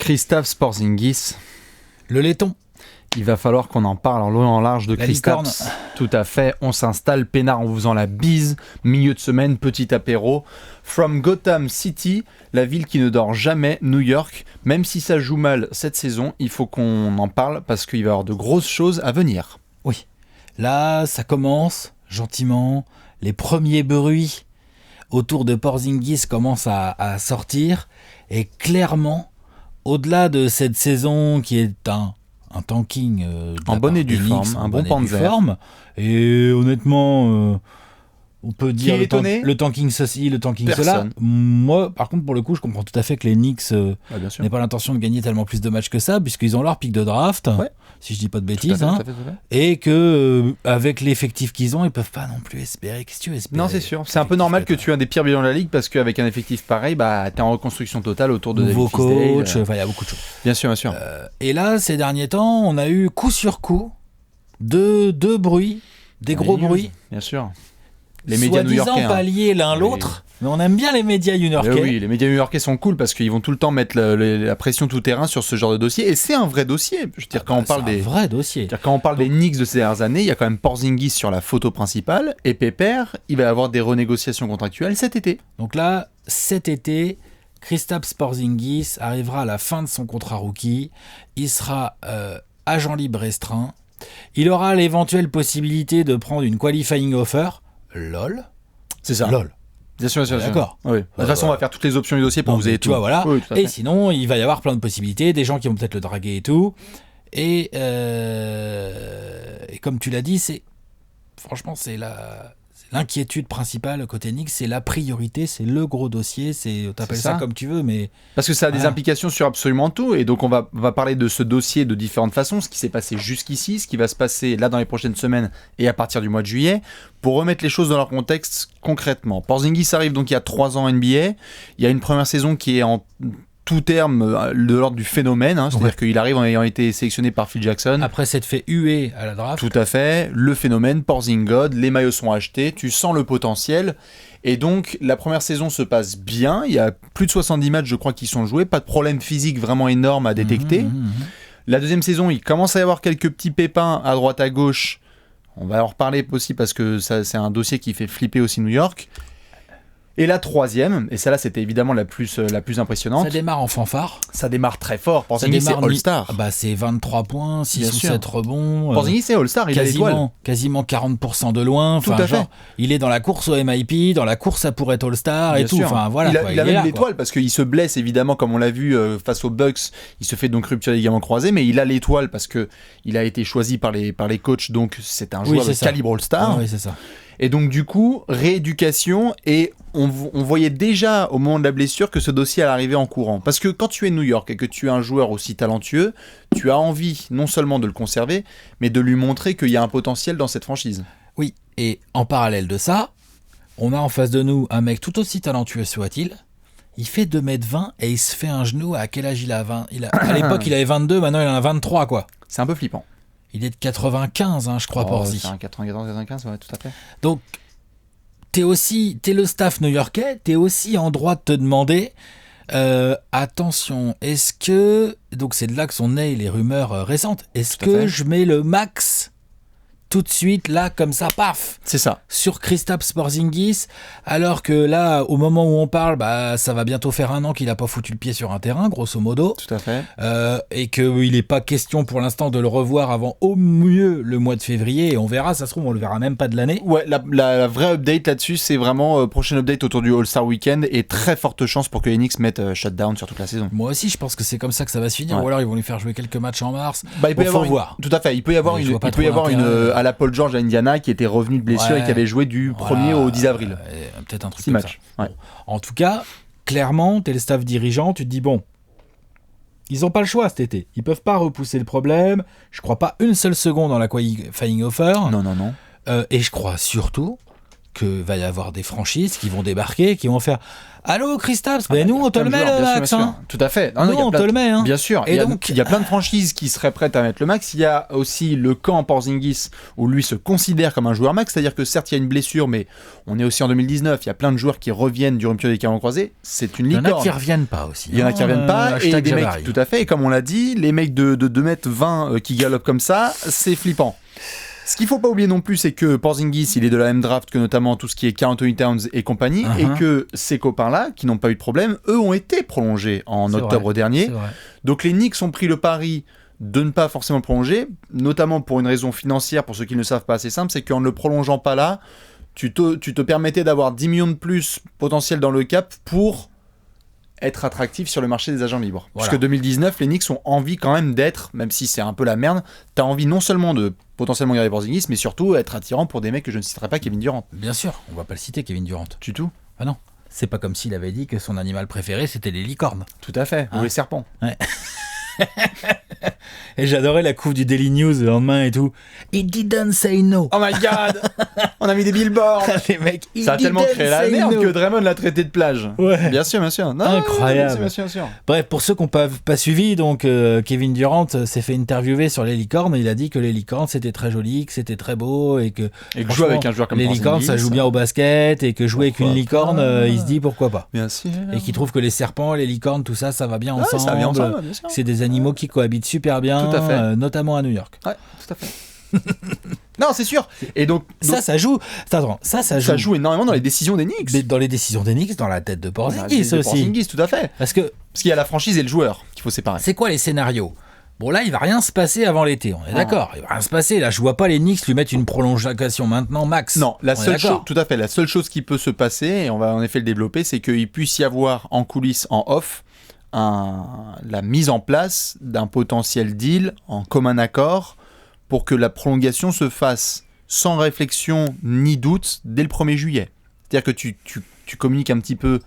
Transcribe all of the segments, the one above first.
Kristaps Porzingis. Le laiton. Il va falloir qu'on en parle en long et en large de Kristaps. Licorne. Tout à fait. On s'installe peinard en vous faisant la bise. Milieu de semaine, petit apéro. From Gotham City, la ville qui ne dort jamais, New York. Même si ça joue mal cette saison, il faut qu'on en parle parce qu'il va y avoir de grosses choses à venir. Oui. Là, ça commence gentiment. Les premiers bruits autour de Porzingis commencent à sortir. Et clairement, au-delà de cette saison qui est un tanking en bonne et due forme, un bon Panzer. Et honnêtement, on peut dire le tanking ceci, le tanking cela. Moi, par contre, pour le coup, je comprends tout à fait que les Knicks n'aient pas l'intention de gagner tellement plus de matchs que ça, puisqu'ils ont leur pic de draft, si je dis pas de bêtises, tout à fait. Et que avec l'effectif qu'ils ont, ils peuvent pas non plus espérer. Qu'est-ce que tu veux espérer ? Non, c'est sûr. C'est un peu normal que tu aies un des pires bilans de la ligue, parce qu'avec un effectif pareil, t'es en reconstruction totale autour de nouveau coach. Il y a beaucoup de choses. Bien sûr, bien sûr. Et là, ces derniers temps, on a eu coup sur coup deux bruits, des gros bruits. Bien sûr. Les médias new-yorkais. Soi-disant pas liés l'un l'autre, mais on aime bien les médias new-yorkais. Oui, les médias new-yorkais sont cool parce qu'ils vont tout le temps mettre la pression tout terrain sur ce genre de dossier. Et c'est un vrai dossier. Je veux dire, quand on parle des Knicks de ces dernières années, il y a quand même Porzingis sur la photo principale. Et Pépère, il va y avoir des renégociations contractuelles cet été. Donc là, cet été, Kristaps Porzingis arrivera à la fin de son contrat rookie. Il sera agent libre restreint. Il aura l'éventuelle possibilité de prendre une qualifying offer. LOL. C'est ça. LOL. Bien sûr. D'accord. Oui. De toute façon, on va faire toutes les options du dossier pour vous aider. Tu vois, voilà. Oui, et sinon, il va y avoir plein de possibilités, des gens qui vont peut-être le draguer et tout. Et comme tu l'as dit, franchement, c'est l'inquiétude principale côté Knicks, c'est la priorité, c'est le gros dossier, t'appelles ça comme tu veux, mais... Parce que ça a des implications sur absolument tout, et donc on va parler de ce dossier de différentes façons, ce qui s'est passé jusqu'ici, ce qui va se passer là dans les prochaines semaines et à partir du mois de juillet, pour remettre les choses dans leur contexte concrètement. Porzingis arrive donc il y a 3 ans NBA, il y a une première saison qui est en tout terme de l'ordre du phénomène, c'est-à-dire qu'il arrive en ayant été sélectionné par Phil Jackson. Après s'être fait huer à la draft. Tout à fait, le phénomène, Porzingod, les maillots sont achetés, tu sens le potentiel, et donc la première saison se passe bien, il y a plus de 70 matchs je crois qui sont joués, pas de problème physique vraiment énorme à détecter. La deuxième saison, il commence à y avoir quelques petits pépins à droite à gauche, on va en reparler aussi parce que c'est un dossier qui fait flipper aussi New York. Et la troisième, et celle-là c'était évidemment la plus impressionnante. Ça démarre en fanfare. Ça démarre très fort. Porzingis c'est All-Star. C'est 23 points, 6 ou 7 rebonds. Porzingis c'est All-Star, il a l'étoile. Quasiment 40% de loin. Tout à fait. Il est dans la course au MIP, dans la course à pour être All-Star et tout. Il a même l'étoile parce qu'il se blesse évidemment comme on l'a vu face aux Bucks. Il se fait donc rupture des ligaments croisés, mais il a l'étoile parce qu'il a été choisi par les coachs, donc c'est un joueur de calibre All-Star. Oui, c'est ça. Et donc du coup, rééducation, et on voyait déjà au moment de la blessure que ce dossier allait arriver en courant. Parce que quand tu es New York et que tu es un joueur aussi talentueux, tu as envie non seulement de le conserver, mais de lui montrer qu'il y a un potentiel dans cette franchise. Oui, et en parallèle de ça, on a en face de nous un mec tout aussi talentueux soit-il. Il fait 2m20 et il se fait un genou. À quel âge il a 20 à l'époque il avait 22, maintenant il en a 23 quoi. C'est un peu flippant. Il est de 95, je crois, Porzi. 94-95, ouais, tout à fait. Donc, t'es le staff new-yorkais, t'es aussi en droit de te demander, attention, est-ce que... Donc, c'est de là que sont nées les rumeurs récentes. Est-ce que je mets le max tout de suite, là, comme ça, paf, c'est ça, sur Kristaps Porzingis, alors que là, au moment où on parle, ça va bientôt faire 1 an qu'il n'a pas foutu le pied sur un terrain, grosso modo. Tout à fait. Et qu'il n'est pas question pour l'instant de le revoir avant au mieux le mois de février, et on verra, ça se trouve, on le verra même pas de l'année. Ouais, la vraie update là-dessus, c'est vraiment prochaine update autour du All-Star Weekend, et très forte chance pour que les Knicks mettent shutdown sur toute la saison. Moi aussi, je pense que c'est comme ça que ça va se finir, ou alors ils vont lui faire jouer quelques matchs en mars. Il peut y avoir voir. Tout à fait, il peut y avoir à la Paul George à Indiana qui était revenu de blessure et qui avait joué du 1er au 10 avril. Peut-être un truc 6 matchs. Bon. En tout cas, clairement, t'es le staff dirigeant, tu te dis bon, ils n'ont pas le choix cet été. Ils peuvent pas repousser le problème. Je crois pas une seule seconde dans la qualifying offer. Non. Et je crois surtout que va y avoir des franchises qui vont débarquer, qui vont faire allô Kristaps, nous on te le met le max. Tout à fait. Nous on te le met. Hein. Bien sûr. Et donc il y a plein de franchises qui seraient prêtes à mettre le max. Il y a aussi le camp Porzingis où lui se considère comme un joueur max, c'est-à-dire que certes il y a une blessure, mais on est aussi en 2019. Il y a plein de joueurs qui reviennent du rupture des carons croisés. C'est une licorne. Il y en a qui reviennent pas aussi. Il y en a qui reviennent pas et des mecs. Tout à fait. Et comme on l'a dit, les mecs de 2m20 qui galopent comme ça, c'est flippant. Ce qu'il ne faut pas oublier non plus, c'est que Porzingis, il est de la même draft que notamment tout ce qui est Karl Anthony Towns et compagnie, et que ces copains-là, qui n'ont pas eu de problème, eux ont été prolongés en octobre dernier. Donc les Knicks ont pris le pari de ne pas forcément prolonger, notamment pour une raison financière, pour ceux qui ne le savent pas assez simple, c'est qu'en ne le prolongeant pas là, tu te permettais d'avoir 10 millions de plus potentiel dans le cap pour être attractif sur le marché des agents libres. Voilà. Puisque 2019, les Knicks ont envie quand même d'être, même si c'est un peu la merde, t'as envie non seulement de potentiellement garder Porzingis, mais surtout être attirant pour des mecs que je ne citerai pas, Kevin Durant. Bien sûr, on va pas le citer, Kevin Durant. Du tout. Ah non, c'est pas comme s'il avait dit que son animal préféré c'était les licornes. Tout à fait, ou les serpents. Ouais. Et j'adorais la couve du Daily News le lendemain et tout. He didn't say no. Oh my god. On a mis des billboards. Les mecs, ça a tellement créé la merde que Draymond l'a traité de plage. Ouais. Bien sûr, bien sûr. Non, incroyable. Bien sûr. Bref, pour ceux qui n'ont pas suivi, donc Kevin Durant s'est fait interviewer sur les licornes et il a dit que les licornes c'était très joli, que c'était très beau et que jouer avec un joueur comme les licornes ça joue bien au basket et que jouer avec une licorne, il se dit pourquoi pas. Bien sûr. Et qu'il trouve que les serpents, les licornes, tout ça, ça va bien ensemble. Ça va bien ensemble, bien sûr. C'est des animaux qui cohabitent super bien, tout à fait. Notamment à New York. Ouais, tout à fait. Non, c'est sûr. Et donc ça joue. Attends, ça joue énormément dans les décisions des Knicks. Dans les décisions des Knicks, dans la tête de Porzingis aussi. Porzingis, tout à fait. Parce qu'il y a la franchise et le joueur qu'il faut séparer. C'est quoi les scénarios ? Bon là, il va rien se passer avant l'été, on est d'accord. Il va rien se passer. Là, je vois pas les Knicks lui mettre une prolongation maintenant max. Non, la seule chose, tout à fait, la seule chose qui peut se passer, et on va en effet le développer, c'est qu'il puisse y avoir en coulisses, en off, la mise en place d'un potentiel deal en commun accord pour que la prolongation se fasse sans réflexion ni doute dès le 1er juillet. C'est-à-dire que tu communiques un petit peu,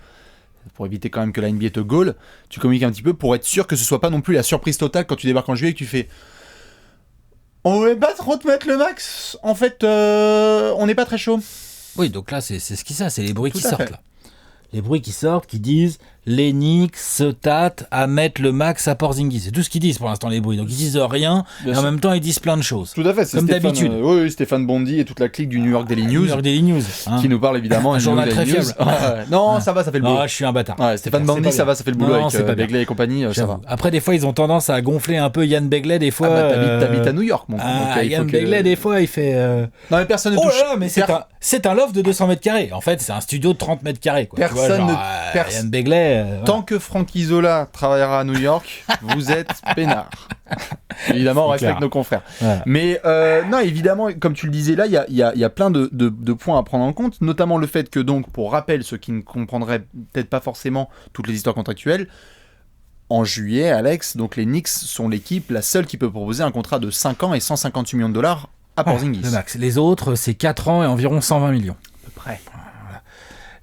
pour éviter quand même que la NBA te gaule, tu communiques un petit peu pour être sûr que ce soit pas non plus la surprise totale quand tu débarques en juillet et que tu fais on voulait pas trop te mettre le max, en fait on n'est pas très chaud. Oui, donc là c'est les bruits qui sortent là. Les bruits qui sortent, qui disent les Knicks se tâtent à mettre le max à Porzingis. C'est tout ce qu'ils disent pour l'instant, les bruits. Donc ils disent rien, et en même temps ils disent plein de choses. Tout à fait, c'est comme d'habitude. Oui, Stéphane Bondy et toute la clique du New York Daily News. Qui nous parle évidemment un journal très fiable. Non, ça va, ça fait le boulot. Je suis un bâtard. Ouais, Stéphane Bondy, ça va, ça fait le boulot avec Begley et compagnie. Ça va. Après, des fois, ils ont tendance à gonfler un peu Yann Begley, des fois. T'habites à New York, mon gars. Yann Begley, des fois, il fait. Non, mais personne ne touche. Oh là, mais c'est un loft de 200 mètres carrés. En fait, c'est un studio de 30 mètres carrés. Personne ne. Yann Begley. Tant que Franck Isola travaillera à New York, vous êtes peinard. Évidemment, on respecte nos confrères. Ouais. Mais non, évidemment, comme tu le disais là, il y a plein de points à prendre en compte, notamment le fait que, donc, pour rappel, ceux qui ne comprendraient peut-être pas forcément toutes les histoires contractuelles, en juillet, Alex, donc les Knicks sont la seule qui peut proposer un contrat de 5 ans et 158 millions de dollars à Porzingis. Le max. Les autres, c'est 4 ans et environ 120 millions. À peu près.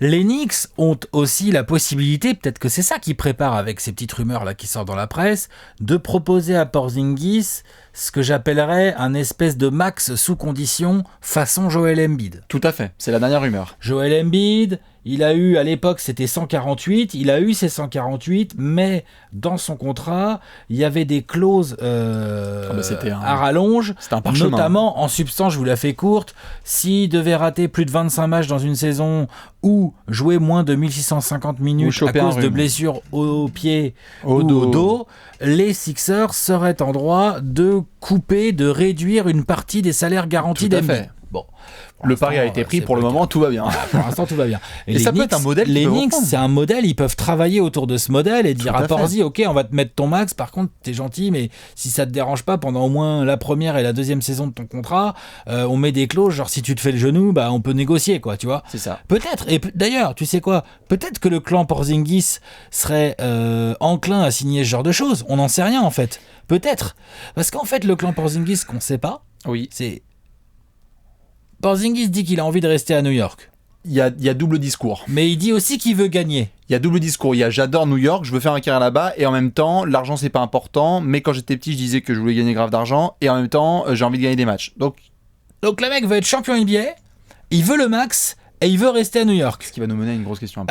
Les Knicks ont aussi la possibilité, peut-être que c'est ça qu'ils préparent avec ces petites rumeurs là qui sortent dans la presse, de proposer à Porzingis ce que j'appellerais un espèce de max sous condition façon Joel Embiid. Tout à fait, c'est la dernière rumeur. Joel Embiid, il a eu, à l'époque, c'était 148, il a eu ses 148, mais dans son contrat, il y avait des clauses à rallonge, notamment, en substance, je vous la fais courte, s'il devait rater plus de 25 matchs dans une saison ou jouer moins de 1650 minutes à cause de blessures au pied ou au dos, les Sixers seraient en droit de couper, de réduire une partie des salaires garantis d'Embiid. Bon. Le pari a été pris, pour le moment, tout va bien. Pour l'instant, tout va bien. Et ça peut être un modèle. Les Knicks, c'est un modèle, ils peuvent travailler autour de ce modèle et dire à Porzi, ok, on va te mettre ton max, par contre, t'es gentil, mais si ça te dérange pas, pendant au moins la première et la deuxième saison de ton contrat, on met des clauses, genre si tu te fais le genou, bah on peut négocier, quoi, tu vois. C'est ça. Peut-être, et d'ailleurs, tu sais quoi, peut-être que le clan Porzingis serait enclin à signer ce genre de choses, on n'en sait rien en fait. Peut-être. Parce qu'en fait, le clan Porzingis, qu'on sait pas, c'est... Porzingis dit qu'il a envie de rester à New York. Il y a double discours. Mais il dit aussi qu'il veut gagner. Il y a double discours. Il y a j'adore New York, je veux faire un carrière là-bas, et en même temps, l'argent c'est pas important, mais quand j'étais petit, je disais que je voulais gagner grave d'argent, et en même temps, j'ai envie de gagner des matchs. Donc le mec veut être champion NBA, il veut le max, Et il veut rester à New York. Ce qui va nous mener à une grosse question.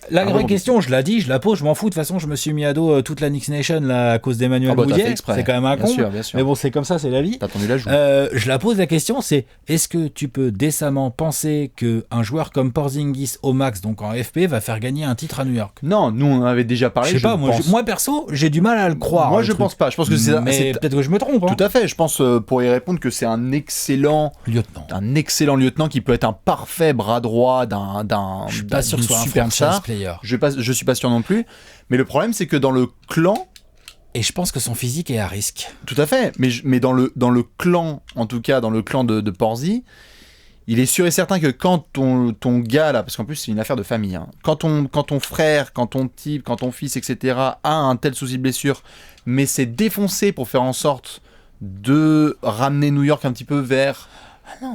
La vraie question, je la dis, je la pose, je m'en fous. De toute façon, je me suis mis à dos toute la Knicks Nation là, à cause d'Emmanuel Bouillet. C'est quand même un con. Bien sûr. Mais bon, c'est comme ça, c'est la vie. T'as tendu la joue. Je la pose la question, c'est est-ce que tu peux décemment penser qu'un joueur comme Porzingis au max, donc en FP, va faire gagner un titre à New York? Non, nous on en avait déjà parlé. Je sais pas, moi perso, j'ai du mal à le croire. Moi je pense pas. Je pense que mais peut-être que je me trompe. Tout à fait. Je pense pour y répondre que c'est un excellent lieutenant qui peut être un parfait bras droit d'un je suis pas sûr que ce soit un franchise player. Je suis pas sûr non plus. Mais le problème c'est que dans le clan. Et je pense que son physique est à risque. Tout à fait. Mais dans le clan, en tout cas dans le clan de Porzy, il est sûr et certain que quand ton gars là, parce qu'en plus c'est une affaire de famille, hein, quand ton frère, quand ton type, quand ton fils, etc. a un tel souci de blessure, mais c'est défoncé pour faire en sorte de ramener New York un petit peu vers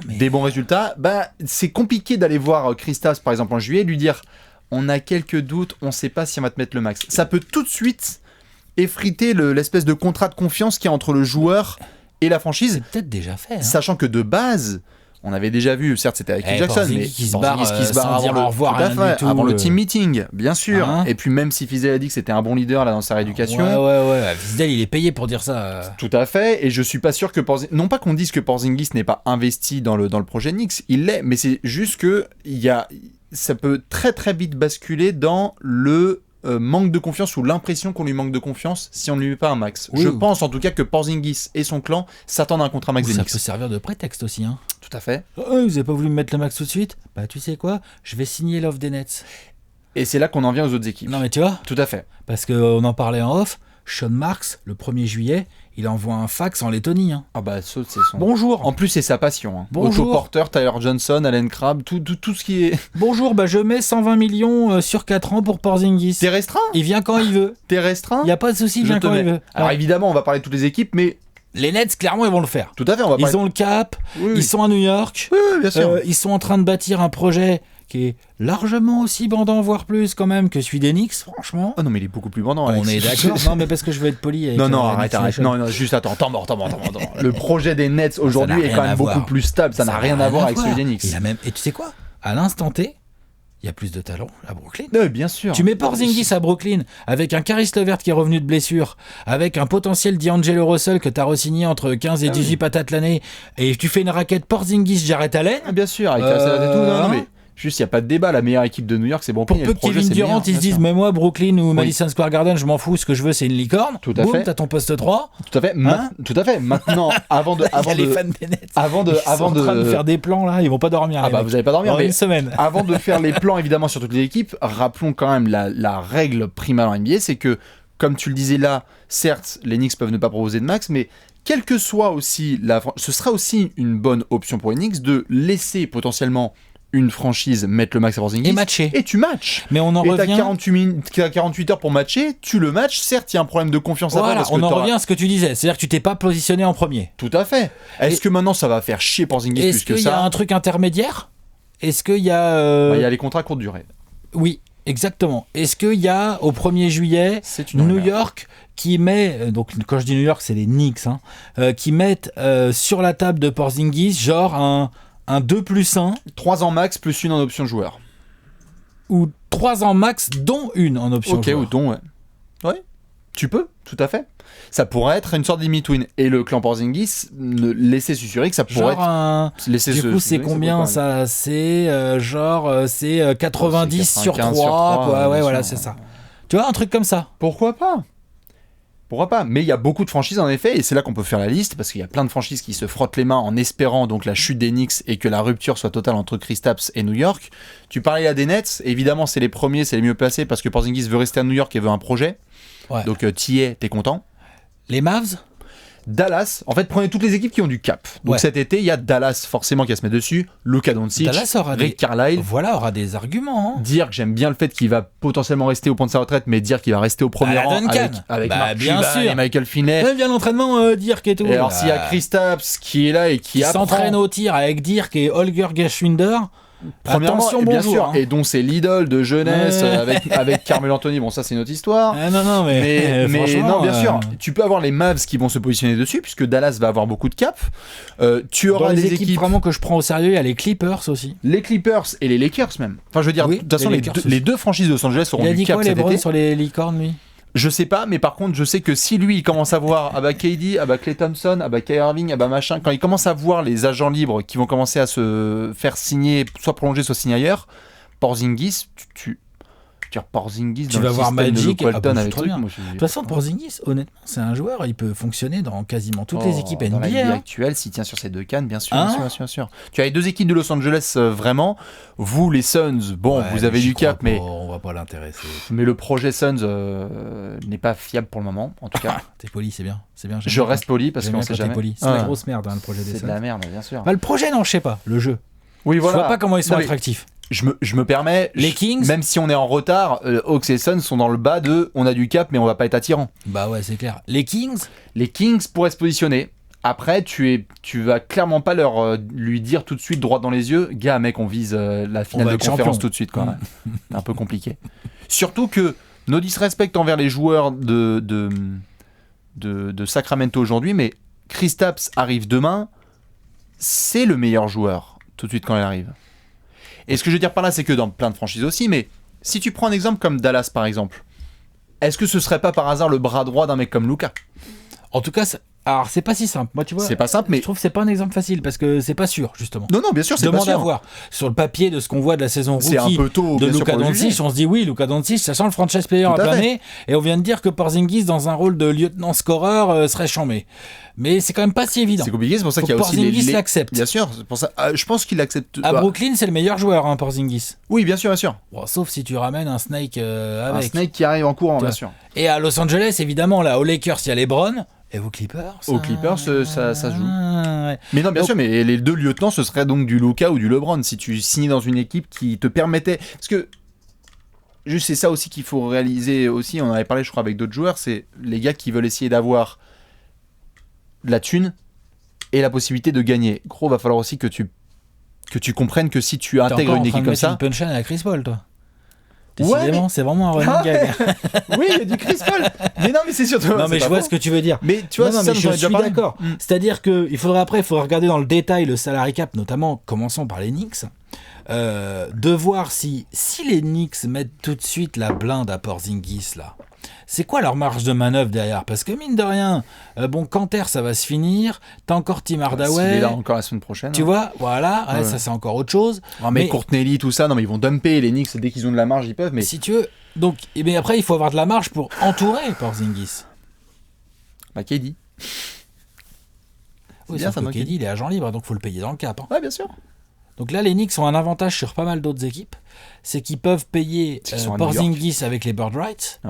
des bons résultats, bah c'est compliqué d'aller voir Kristaps par exemple en juillet et lui dire on a quelques doutes, on sait pas si on va te mettre le max. Ça peut tout de suite effriter l'espèce de contrat de confiance qu'il y a entre le joueur et la franchise. C'est peut-être déjà fait. Hein. Sachant que de base, on avait déjà vu, certes c'était avec Jackson, mais qui se barre avant le team meeting, bien sûr. Et puis même si Fizdale a dit que c'était un bon leader là dans sa rééducation. Ouais. Fizdale il est payé pour dire ça. Tout à fait. Et je suis pas sûr que non pas qu'on dise que Porzingis n'est pas investi dans le projet Knicks, il l'est, mais c'est juste que ça peut très très vite basculer dans le manque de confiance ou l'impression qu'on lui manque de confiance si on ne lui met pas un max. Je pense en tout cas que Porzingis et son clan s'attendent à un contrat max des Knicks. Ça peut servir de prétexte aussi. Hein. Tout à fait. Vous n'avez pas voulu me mettre le max tout de suite? Bah tu sais quoi, je vais signer l'offre des Nets. Et c'est là qu'on en vient aux autres équipes. Non mais tu vois. Tout à fait. Parce qu'on en parlait en off, Sean Marks, le 1er juillet, il envoie un fax en Lettonie. Hein. Ah bah c'est son... Bonjour. En plus c'est sa passion. Hein. Bonjour. Otto Porter, Tyler Johnson, Allen Crabbe, tout ce qui est... Bonjour, bah je mets 120 millions sur 4 ans pour Porzingis. T'es restreint? Il vient quand il veut. T'es restreint? Il y a pas de souci, il vient quand il veut. Alors évidemment on va parler de toutes les équipes, mais... Les Nets, clairement, ils vont le faire. Tout à fait, Ils ont le cap, ils sont à New York, bien sûr. Ils sont en train de bâtir un projet qui est largement aussi bandant, voire plus quand même, que celui des Knicks, franchement. Oh non, mais il est beaucoup plus bandant. On est d'accord. Non, mais parce que je veux être poli avec... Non, arrête. Non, juste attends, temps mort. Le projet des Nets aujourd'hui est quand même beaucoup plus stable. Ça n'a rien à voir avec celui des Knicks. Et tu sais quoi? À l'instant T, il y a plus de talent à Brooklyn. Oui, bien sûr. Tu mets Porzingis à Brooklyn avec un Caris LeVert qui est revenu de blessure, avec un potentiel D'Angelo Russell que tu as re-signé entre 15 et 18 patates l'année, et tu fais une raquette Porzingis, Jarrett Allen. Bien sûr, avec et tout. Non, mais juste, il n'y a pas de débat. La meilleure équipe de New York, c'est Brooklyn. Pour peu que Kevin Durant, ils se disent, mais moi, Brooklyn ou Madison Square Garden, je m'en fous, ce que je veux, c'est une licorne. Tout à fait. T'as ton poste 3. Tout à fait. Tout à fait. Maintenant, avant de les fans des Nets. Ils sont en train de faire des plans, là. Ils vont pas dormir. Ah bah, vous n'allez pas dormir. Mais une semaine. Avant de faire les plans, évidemment, sur toutes les équipes, rappelons quand même la règle primale en NBA, c'est que, comme tu le disais là, certes, les Knicks peuvent ne pas proposer de max, mais quelle que soit aussi ce sera aussi une bonne option pour les Knicks de laisser potentiellement une franchise mettre le max à Porzingis et matcher. Et tu matches. Mais on en revient. T'as 48 heures pour matcher, tu le matches. Certes, il y a un problème de confiance après. Parce on en revient à ce que tu disais. C'est-à-dire que tu t'es pas positionné en premier. Tout à fait. Est-ce que maintenant ça va faire chier Porzingis plus que ça? Est-ce qu'il y a un truc intermédiaire? Est-ce qu'il y a... Il y a les contrats courte durée. Oui, exactement. Est-ce qu'il y a au 1er juillet New York qui met, donc quand je dis New York, c'est les Knicks, qui mettent sur la table de Porzingis genre un 2+1. 3 ans max plus une en option joueur. Ou 3 ans max, dont une en option joueur. Ok, ou dont, ouais. Ouais, tu peux, tout à fait. Ça pourrait être une sorte d'in-between. Et le clan Porzingis laisser susurrer que ça pourrait être... Du coup, c'est combien ça? C'est c'est 90 sur 3. Ouais, voilà, c'est ça. Tu vois, un truc comme ça. Pourquoi pas? Mais il y a beaucoup de franchises en effet, et c'est là qu'on peut faire la liste, parce qu'il y a plein de franchises qui se frottent les mains en espérant donc la chute des Knicks et que la rupture soit totale entre Kristaps et New York. Tu parlais là des Nets, évidemment c'est les premiers, c'est les mieux placés, parce que Porzingis veut rester à New York et veut un projet. Ouais. Donc t'es content. Les Mavs? Dallas, en fait, prenez toutes les équipes qui ont du cap. Donc cet été, il y a Dallas forcément qui va se mettre dessus, Luka Doncic, Rick Carlisle. Voilà, aura des arguments. Hein. Dire que j'aime bien le fait qu'il va potentiellement rester au point de sa retraite, mais dire qu'il va rester au premier rang avec Mark bien Cuban sûr. et Michael Finney. Même bien l'entraînement, Dirk et tout. Et alors s'il y a Kristaps qui est là et qui s'entraîne au tir avec Dirk et Holger Geschwinder. Premièrement, attention, bien bonjour, sûr, hein. et dont c'est l'idole de jeunesse avec Carmelo Anthony. Bon, ça c'est notre histoire. Non, mais non, bien sûr, tu peux avoir les Mavs qui vont se positionner dessus, puisque Dallas va avoir beaucoup de cap. Tu auras des des équipes vraiment que je prends au sérieux. Il y a les Clippers aussi. Les Clippers et les Lakers même. Enfin, je veux dire, de toute façon, les deux franchises de Los Angeles auront du cap cet été. Il a dit quoi, LeBron, sur les licornes, lui? Je sais pas, mais par contre, je sais que si lui, il commence à voir KD, Klay Thompson, Kyrie Irving, machin, quand il commence à voir les agents libres qui vont commencer à se faire signer, soit prolonger, soit signer ailleurs, Porzingis, Porzingis tu vas voir Magic avec truc. De toute façon, Porzingis, honnêtement, c'est un joueur, il peut fonctionner dans quasiment toutes les équipes NBA. Dans la NBA actuelle, s'il tient sur ses deux cannes, bien sûr. Tu as les deux équipes de Los Angeles, vraiment. Vous, les Suns, vous avez du cap, mais on va pas l'intéresser. Mais le projet Suns n'est pas fiable pour le moment, en tout cas. T'es poli, c'est bien. Je reste poli parce qu'on sait jamais. C'est la grosse merde, le projet des Suns. C'est de la merde, bien sûr. Le projet, non, je sais pas. Le jeu. Oui, voilà. Je vois pas comment ils sont attractifs. Je me permets, les Kings, même si on est en retard, Hawks et Suns sont dans le bas de on a du cap mais on va pas être attirant. Bah ouais, c'est clair. Les Kings pourraient se positionner. Après, tu vas clairement pas lui dire tout de suite droit dans les yeux, gars, mec, on vise la finale de conférence tout de suite, quoi. C'est un peu compliqué. Surtout que no disrespect envers les joueurs de Sacramento aujourd'hui, mais Kristaps arrive demain, c'est le meilleur joueur tout de suite quand il arrive. Et ce que je veux dire par là, c'est que dans plein de franchises aussi, mais si tu prends un exemple comme Dallas, par exemple, est-ce que ce serait pas par hasard le bras droit d'un mec comme Luka ? En tout cas, alors c'est pas si simple. Moi, tu vois, c'est pas simple, mais je trouve que c'est pas un exemple facile parce que c'est pas sûr, justement. Non, bien sûr, c'est pas sûr. Demande à voir. Sur le papier de ce qu'on voit de la saison rookie c'est un peu tôt, de Luka Doncic, on se dit oui, Luka Doncic, ça sent le franchise player à plein nez, et on vient de dire que Porzingis dans un rôle de lieutenant scoreur serait chambé. Mais c'est quand même pas si évident. C'est compliqué, c'est pour ça qu'il y a aussi Porzingis l'accepte. Bien sûr, c'est pour ça. Je pense qu'il accepte. À Brooklyn, c'est le meilleur joueur, Porzingis. Oui, bien sûr. Bon, sauf si tu ramènes un Snake avec. Un Snake qui arrive en courant, bien sûr. Et à Los Angeles, évidemment, là, aux Lakers, il y a LeBron. Et aux Clippers, ça se joue. Ouais. Mais non, bien sûr, mais les deux lieutenants, ce serait donc du Luka ou du LeBron si tu signes dans une équipe qui te permettait. Parce que juste c'est ça aussi qu'il faut réaliser aussi. On en avait parlé, je crois, avec d'autres joueurs. C'est les gars qui veulent essayer d'avoir de la thune et la possibilité de gagner. Gros, va falloir aussi que tu comprennes que si tu intègres une équipe comme ça. T'es en train de mettre une punchline à Chris Paul, toi. Décidément, c'est vraiment un running gag. Oui, il y a du Chris Paul. Mais non, mais c'est surtout. Non, mais je vois ce que tu veux dire. Mais tu vois, je suis d'accord. C'est-à-dire qu'il faudrait regarder dans le détail le salary cap, notamment, commençons par les Knicks, de voir si les Knicks mettent tout de suite la blinde à Porzingis, là. C'est quoi leur marge de manœuvre derrière ? Parce que mine de rien, Kanter, ça va se finir. T'as encore Tim Hardaway. Il est là encore la semaine prochaine. Tu vois, voilà. Ouais. Ça, c'est encore autre chose. Non, mais Courtney, tout ça, non, mais ils vont dumper les Knicks dès qu'ils ont de la marge, ils peuvent. Mais si tu veux. Donc, mais après, il faut avoir de la marge pour entourer Porzingis. KD. Oui, sauf que KD, il est agent libre, donc il faut le payer dans le cap. Hein. Ouais, bien sûr. Donc là, les Knicks ont un avantage sur pas mal d'autres équipes, c'est qu'ils peuvent payer Porzingis avec les bird rights,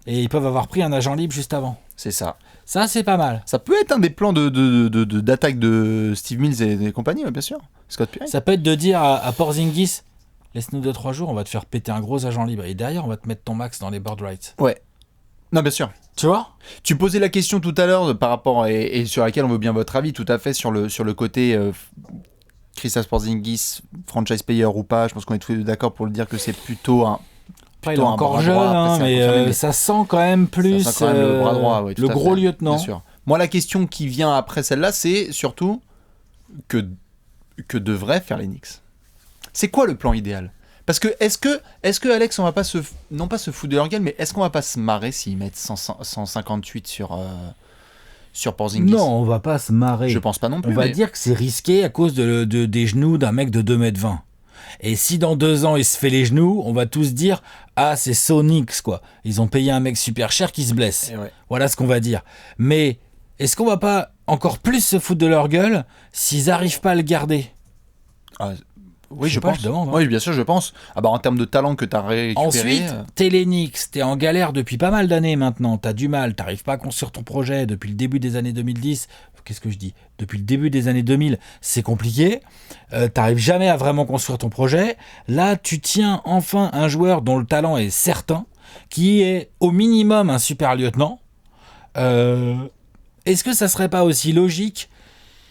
et ils peuvent avoir pris un agent libre juste avant. C'est ça. Ça, c'est pas mal. Ça peut être un des plans d'attaque de Steve Mills et compagnie, bien sûr. Scott Perry. Ça peut être de dire à Porzingis, laisse-nous 2-3 jours, on va te faire péter un gros agent libre, et derrière, on va te mettre ton max dans les bird rights. Ouais. Non, bien sûr. Tu vois ? Tu posais la question tout à l'heure par rapport, et sur laquelle on veut bien votre avis, tout à fait, sur le côté... Kristaps Porzingis, franchise player ou pas, je pense qu'on est tous les deux d'accord pour le dire que c'est plutôt un. Il est encore jeune, mais ça sent quand même plus ça sent quand même le bras droit, le gros lieutenant. Bien sûr. Moi, la question qui vient après celle-là, c'est surtout que devraient faire les Knicks. C'est quoi le plan idéal ? Parce que est-ce que Alex, on va pas non pas se foutre de leur gueule, mais est-ce qu'on va pas se marrer s'ils mettent 158 sur Porzingis? Non, on va pas se marrer. Je pense pas non plus. On va dire que c'est risqué à cause des genoux d'un mec de 2,20 m. Et si dans 2 ans il se fait les genoux, on va tous dire « Ah, c'est Sonics, quoi. Ils ont payé un mec super cher qui se blesse. » Voilà ce qu'on va dire. Mais est-ce qu'on va pas encore plus se foutre de leur gueule s'ils arrivent pas à le garder ? Oui, je pense. Demande, hein. Oui, bien sûr, je pense. En termes de talent que tu as récupéré... Ensuite, t'es les Knicks, t'es en galère depuis pas mal d'années maintenant, t'as du mal, t'arrives pas à construire ton projet depuis le début des années 2010. Qu'est-ce que je dis ? Depuis le début des années 2000, c'est compliqué. T'arrives jamais à vraiment construire ton projet. Là, tu tiens enfin un joueur dont le talent est certain, qui est au minimum un super lieutenant. Est-ce que ça serait pas aussi logique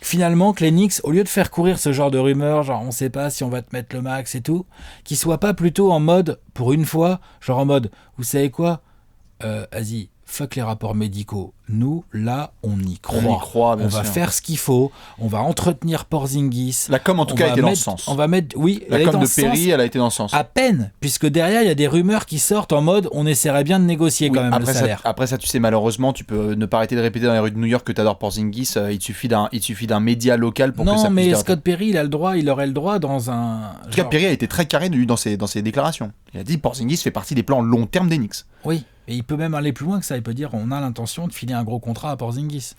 finalement que les Knicks, au lieu de faire courir ce genre de rumeurs, genre on sait pas si on va te mettre le max et tout, qu'ils soient pas plutôt en mode, pour une fois, genre en mode, vous savez quoi, vas-y, fuck les rapports médicaux. Nous, là, on y croit. On va faire ce qu'il faut. On va entretenir Porzingis. La com, en tout cas, a été dans ce sens. On va mettre, oui, la com de Perry, elle a été dans ce sens. À peine, puisque derrière, il y a des rumeurs qui sortent en mode, on essaierait bien de négocier quand même le salaire. Après ça, tu sais, malheureusement, tu peux ne pas arrêter de répéter dans les rues de New York que t'adores Porzingis. Il suffit d'un média local pour que ça puisse. Non, mais Scott Perry, il aurait le droit dans un. En tout cas, Perry a été très carré dans ses déclarations. Il a dit Porzingis fait partie des plans long terme des Knicks. Oui. Et il peut même aller plus loin que ça. Il peut dire on a l'intention de filer un gros contrat à Porzingis.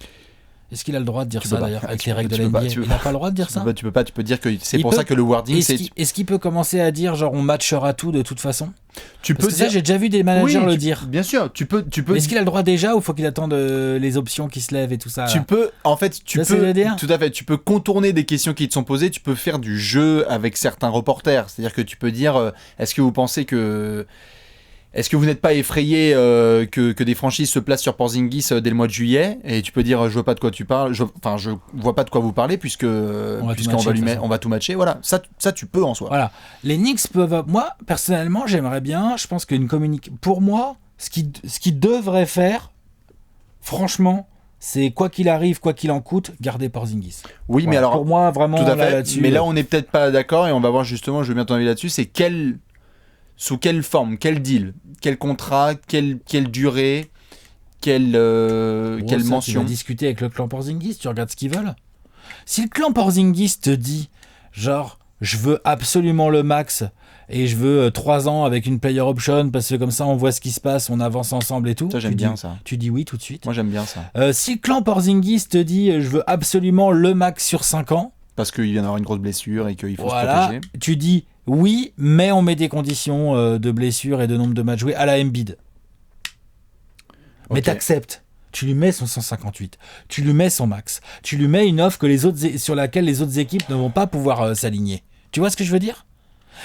Est-ce qu'il a le droit de dire ça d'ailleurs avec les règles de la NBA? Il n'a pas le droit de dire ça. Tu peux dire que c'est pour ça que le wording. Est-ce qu'il peut commencer à dire genre on matchera tout de toute façon? Tu peux dire. Ça, j'ai déjà vu des managers le dire. Bien sûr, tu peux. Est-ce qu'il a le droit déjà ou faut qu'il attende les options qui se lèvent et tout ça? Tu peux, en fait, tu peux. Tout à fait. Tu peux contourner des questions qui te sont posées. Tu peux faire du jeu avec certains reporters. C'est-à-dire que tu peux dire est-ce que vous pensez que Est-ce que vous n'êtes pas effrayé que des franchises se placent sur Porzingis dès le mois de juillet? Et tu peux dire je vois pas de quoi tu parles, je vois pas de quoi vous parlez puisqu'on va tout matcher. Voilà, ça tu peux en soi. Voilà, les Knicks peuvent. Moi personnellement, j'aimerais bien. Je pense qu'une pour moi, ce qui devrait faire, franchement, c'est quoi qu'il arrive, quoi qu'il en coûte, garder Porzingis. Oui, voilà. Mais alors pour moi vraiment tout à fait. Là-dessus. Mais là, on n'est peut-être pas d'accord et on va voir justement. Je veux bien ton avis là-dessus. C'est sous quelle forme, quel deal, quel contrat, quelle durée, quelle mention. Tu vas discuter avec le clan Porzingis, tu regardes ce qu'ils veulent. Si le clan Porzingis te dit, genre, je veux absolument le max et je veux 3 ans avec une player option parce que comme ça on voit ce qui se passe, on avance ensemble et tout. Ça, j'aime bien ça. Tu dis oui tout de suite. Moi, j'aime bien ça. Si le clan Porzingis te dit, je veux absolument le max sur 5 ans. Parce qu'il vient d'avoir une grosse blessure et qu'il faut se protéger. Tu dis oui, mais on met des conditions de blessure et de nombre de matchs joués à la Embiid. Mais t'acceptes. Tu lui mets son 158. Tu lui mets son max. Tu lui mets une offre sur laquelle les autres équipes ne vont pas pouvoir s'aligner. Tu vois ce que je veux dire?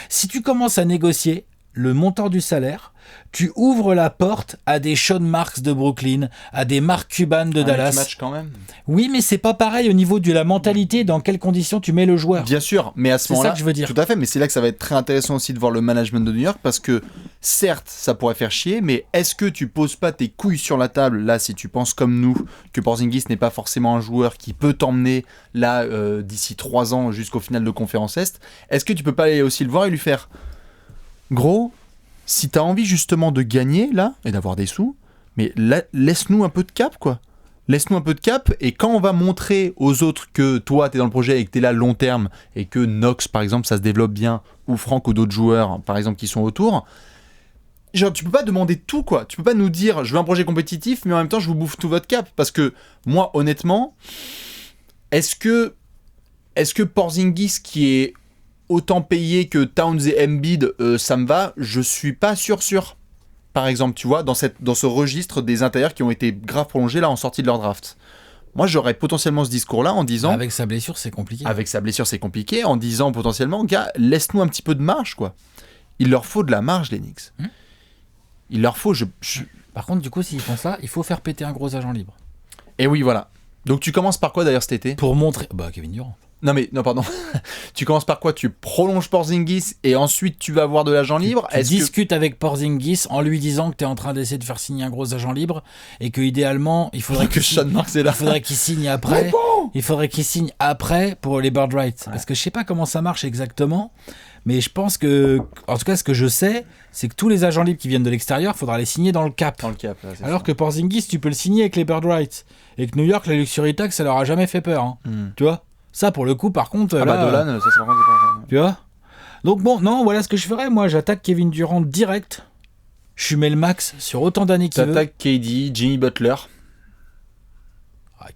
Si tu commences à négocier le montant du salaire, tu ouvres la porte à des Sean Marks de Brooklyn, à des Mark Cuban de Dallas. Match quand même. Oui, mais c'est pas pareil au niveau de la mentalité, dans quelles conditions tu mets le joueur. Bien sûr, mais à ce moment-là, c'est ça que je veux dire. Tout à fait, mais c'est là que ça va être très intéressant aussi de voir le management de New York parce que certes, ça pourrait faire chier, mais est-ce que tu poses pas tes couilles sur la table là si tu penses comme nous que Porzingis n'est pas forcément un joueur qui peut t'emmener là d'ici 3 ans jusqu'au final de conférence Est? Est-ce que tu peux pas aller aussi le voir et lui faire gros? Si t'as envie justement de gagner là et d'avoir des sous, mais laisse-nous un peu de cap quoi. Laisse-nous un peu de cap et quand on va montrer aux autres que toi t'es dans le projet et que t'es là long terme et que Knox par exemple ça se développe bien ou Franck ou d'autres joueurs par exemple qui sont autour, genre tu peux pas demander tout quoi. Tu peux pas nous dire je veux un projet compétitif mais en même temps je vous bouffe tout votre cap parce que moi honnêtement, est-ce que Porzingis qui est autant payé que Towns et Embiid, ça me va, je suis pas sûr. Par exemple, tu vois, dans ce registre des intérieurs qui ont été grave prolongés là en sortie de leur draft. Moi, j'aurais potentiellement ce discours-là en disant... Avec sa blessure, c'est compliqué. En disant potentiellement, gars, laisse-nous un petit peu de marge, quoi. Il leur faut de la marge, les Knicks. Il leur faut... Par contre, du coup, s'ils font ça, il faut faire péter un gros agent libre. Et oui, voilà. Donc tu commences par quoi d'ailleurs cet été? Pour montrer... Kevin Durant. Non, pardon. Tu commences par quoi? Tu prolonges Porzingis et ensuite tu vas avoir de l'agent libre? Tu discutes avec Porzingis en lui disant que tu es en train d'essayer de faire signer un gros agent libre et que idéalement il faudrait qu'il signe après. Il faudrait qu'il signe après pour les bird rights. Ouais. Parce que je sais pas comment ça marche exactement, mais je pense que, en tout cas, ce que je sais, c'est que tous les agents libres qui viennent de l'extérieur, il faudra les signer dans le cap. Là, alors que Porzingis, tu peux le signer avec les bird rights. Et que New York, la luxury tax, ça leur a jamais fait peur. Tu vois? Ça, pour le coup, par contre... Dolan, ça c'est vraiment pas... Tu vois? Donc bon, non, voilà ce que je ferais. Moi, j'attaque Kevin Durant direct. Je mets le max sur autant d'années qu'il veut. T'attaques KD, Jimmy Butler.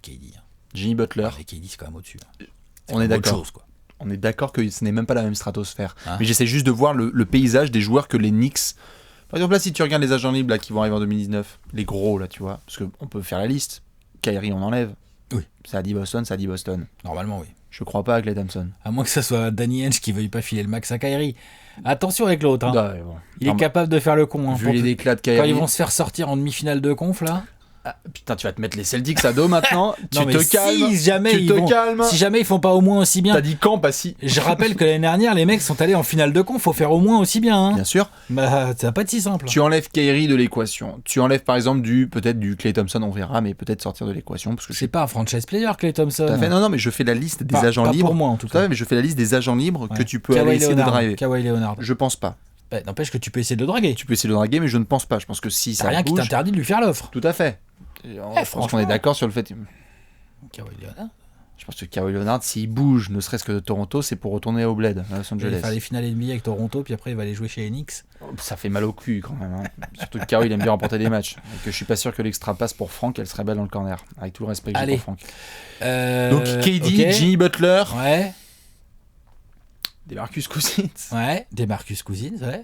KD. Jimmy Butler. Mais KD, c'est quand même au-dessus. On est d'accord. Chose, quoi. On est d'accord que ce n'est même pas la même stratosphère. Mais j'essaie juste de voir le paysage des joueurs que les Knicks... Par exemple, là, si tu regardes les agents libres là, qui vont arriver en 2019, les gros, là, tu vois, parce qu'on peut faire la liste. Kyrie, on enlève. Oui. Ça a dit Boston. Normalement, oui. Je crois pas à Klay Thompson. À moins que ça soit Danny Ainge qui veuille pas filer le max à Kyrie. Attention avec l'autre. Ouais, bon. Il est capable de faire le con. Vu les déclats de Kyrie. Quand ils vont se faire sortir en demi-finale de conf, là. Ah, putain, tu vas te mettre les Celtics à dos maintenant. Tu te calmes. Si jamais ils font pas au moins aussi bien. T'as dit quand, pas si. Je rappelle que l'année dernière, les mecs sont allés en finale de conf. Faut faire au moins aussi bien. Bien sûr. Bah, ça va pas être si simple. Tu enlèves Kyrie de l'équation. Tu enlèves par exemple peut-être du Klay Thompson, on verra, mais peut-être sortir de l'équation parce que c'est pas un franchise player, Klay Thompson. Fait, non, mais je fais la liste des agents libres. Pour moi en tout cas. Mais je fais la liste des agents libres que tu peux aller essayer de driver. Kawhi Leonard. Je pense pas. Bah, n'empêche que tu peux essayer de le draguer. Tu peux essayer de le draguer, mais je ne pense pas. Je pense que si ça rien bouge, qui t'interdit de lui faire l'offre. Tout à fait. Franchement, on est d'accord sur le fait. Kawhi Leonard. Je pense que Kawhi Leonard, s'il bouge, ne serait-ce que de Toronto, c'est pour retourner au Bled, à Los Angeles. Il va faire les finales NBA avec Toronto, puis après il va aller jouer chez les Knicks. Ça fait mal au cul quand même. Surtout que Kawhi il aime bien remporter des matchs. Et que je suis pas sûr que l'extra passe pour Franck, elle serait belle dans le corner. Avec tout le respect que j'ai pour Franck. Donc KD, Jimmy Butler. Ouais. DeMarcus Cousins. Ouais, DeMarcus Cousins, ouais.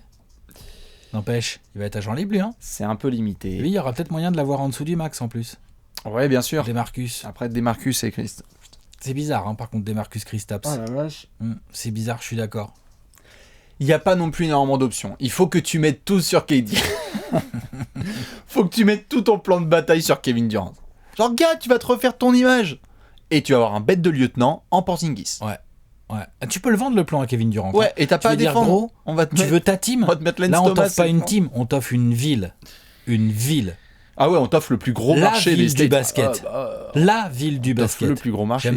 N'empêche, il va être agent libre, lui. Hein. C'est un peu limité. Lui, il y aura peut-être moyen de l'avoir en dessous du max en plus. Ouais, bien sûr. DeMarcus. Après, DeMarcus et Christ. C'est bizarre, hein, par contre, DeMarcus Kristaps. Oh la vache. C'est bizarre, je suis d'accord. Il n'y a pas non plus énormément d'options. Il faut que tu mettes tout sur KD. Faut que tu mettes tout ton plan de bataille sur Kevin Durant. Genre, gars, tu vas te refaire ton image. Et tu vas avoir un bête de lieutenant en Porzingis. Ouais. Tu peux le vendre le plan à Kevin Durant. Ouais, et t'as pas à défendre. Gros, tu veux ta team. On va te mettre là, on t'offre pas une team, on t'offre une ville. Une ville. Ah ouais, on t'offre le plus gros marché des States. Basket. La ville du basket. Le plus gros marché.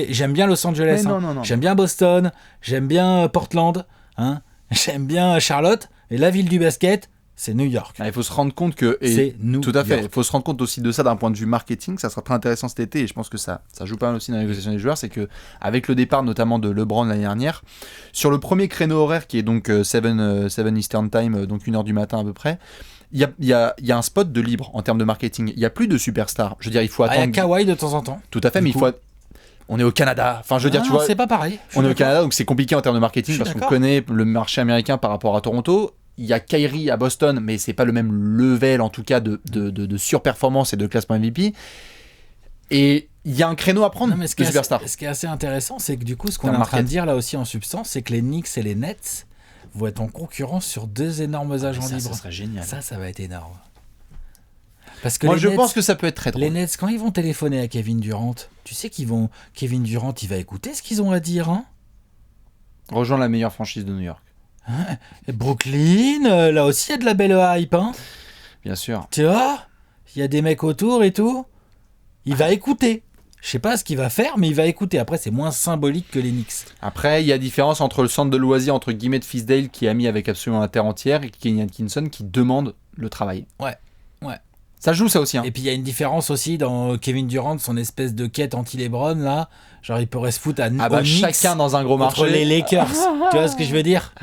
J'aime bien Los Angeles. Non. J'aime bien Boston. J'aime bien Portland. Hein. J'aime bien Charlotte. Et la ville du basket, c'est New York. Il faut se rendre compte que... c'est New Tout à fait. York. Il faut se rendre compte aussi de ça d'un point de vue marketing. Ça sera très intéressant cet été. Et je pense que ça joue pas mal aussi dans la négociation des joueurs. C'est qu'avec le départ notamment de LeBron l'année dernière, sur le premier créneau horaire qui est donc 7 Eastern Time, donc 1h du matin à peu près, il y a un spot de libre en termes de marketing. Il n'y a plus de superstars. Je veux dire, il faut attendre... Il y a Kawhi de temps en temps. Tout à fait, mais il faut... On est au Canada. Enfin, je veux dire, tu vois... c'est pas pareil. On est au Canada, donc c'est compliqué en termes de marketing parce qu'on connaît le marché américain par rapport à Toronto. Il y a Kyrie à Boston, mais c'est pas le même level, en tout cas, de surperformance et de classement MVP. Et il y a un créneau à prendre de superstar. Ce qui est assez intéressant, c'est que du coup, ce qu'on est en train de dire là aussi en substance, c'est que les Knicks et les Nets vont être en concurrence sur deux énormes agents libres. Ça serait génial. Ça va être énorme. Parce que moi, je pense que ça peut être très drôle. Les Nets, quand ils vont téléphoner à Kevin Durant, tu sais Kevin Durant, il va écouter ce qu'ils ont à dire. Hein. Rejoins la meilleure franchise de New York. Hein, Brooklyn, là aussi, il y a de la belle hype. Hein. Bien sûr. Tu vois, il y a des mecs autour et tout. Il va écouter. Je sais pas ce qu'il va faire, mais il va écouter. Après, c'est moins symbolique que les Knicks. Après, il y a différence entre le centre de loisirs, entre guillemets, de Fisdale, qui est ami avec absolument la terre entière, et Kenny Atkinson, qui demande le travail. Ouais. Ça joue, ça aussi. Hein. Et puis, il y a une différence aussi dans Kevin Durant, son espèce de quête anti-Lebron, là. Genre, il pourrait se foutre aux chacun Knicks dans un gros marché. contre les Lakers. Tu vois ce que je veux dire?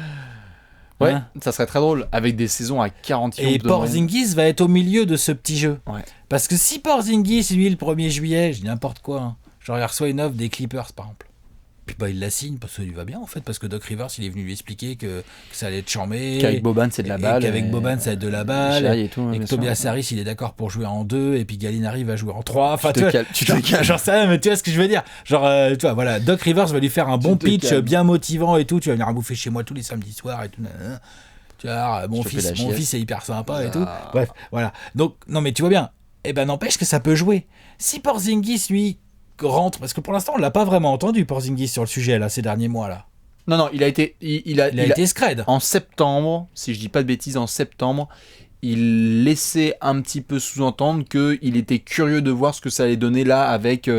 Ouais, ça serait très drôle, avec des saisons à 40 Et Porzingis va être au milieu de ce petit jeu. Ouais. Parce que si Porzingis, lui, le 1er juillet, je dis n'importe quoi, hein, genre il reçoit une offre des Clippers, par exemple. Puis il la signe parce que ça lui va bien, en fait, parce que Doc Rivers, il est venu lui expliquer que ça allait être charmé. Qu'avec Boban, c'est de la balle. Qu'avec Boban, ça va être de la balle. Et que Tobias Harris, il est d'accord pour jouer en 2, et puis Gallinari va jouer en 3. Enfin, tu te calmes. J'en sais rien, mais tu vois ce que je veux dire. Genre, tu vois, voilà, Doc Rivers va lui faire un bon pitch bien motivant et tout. Tu vas venir bouffer chez moi tous les samedis soirs et tout. Tu vois, mon fils est hyper sympa et tout. Bref, voilà. Donc, non, mais tu vois bien. Eh ben, n'empêche que ça peut jouer. Si Porzingis, lui, rentre, parce que pour l'instant, on l'a pas vraiment entendu, Porzingis, sur le sujet, là, ces derniers mois, là. Non, il a été... Il a été scred. En septembre, si je dis pas de bêtises, en septembre, il laissait un petit peu sous-entendre qu'il était curieux de voir ce que ça allait donner là avec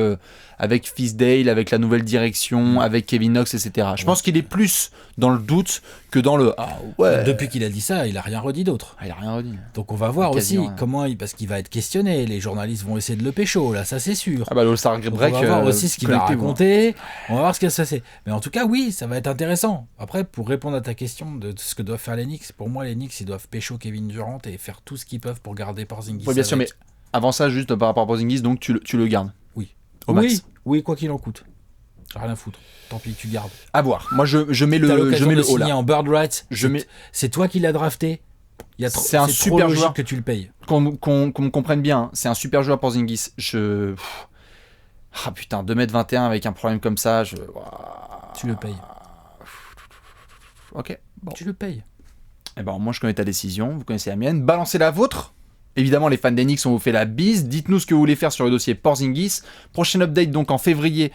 Fisdale, avec la nouvelle direction, avec Kevin Knox, etc. Je pense qu'il est plus dans le doute que dans le... Ah ouais. Depuis qu'il a dit ça, il a rien redit d'autre. Il a rien redit. Donc on va voir aussi comment parce qu'il va être questionné. Les journalistes vont essayer de le pécho, là, ça c'est sûr. Ah bah le Star Break. On va voir aussi ce qu'il va raconter. On va voir ce que ça c'est. Mais en tout cas, oui, ça va être intéressant. Après, pour répondre à ta question de ce que doivent faire les Knicks, pour moi, les Knicks, ils doivent pécho Kevin Durant et faire tout ce qu'ils peuvent pour garder Porzingis. Oui, bien sûr, mais avant ça, juste par rapport à Porzingis, donc tu le gardes. Oui. Au max. Oui, quoi qu'il en coûte. J'ai rien à foutre. Tant pis, tu gardes. À voir. Moi, je mets le haut là. En bird rights. C'est toi qui l'as drafté. C'est un super joueur que tu le payes. Qu'on me comprenne bien. Hein. C'est un super joueur Porzingis. Ah putain, 2m21 avec un problème comme ça, Tu le payes. Ok. Bon. Tu le payes. Eh ben, moi, je connais ta décision. Vous connaissez la mienne. Balancez la vôtre. Évidemment, les fans des Knicks, on vous fait la bise. Dites-nous ce que vous voulez faire sur le dossier Porzingis. Prochain update donc en février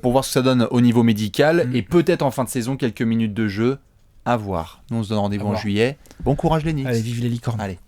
pour voir ce que ça donne au niveau médical. Et peut-être en fin de saison, quelques minutes de jeu. À voir. Nous, on se donne rendez-vous en juillet. Bon courage les Knicks. Allez, vive les licornes. Allez.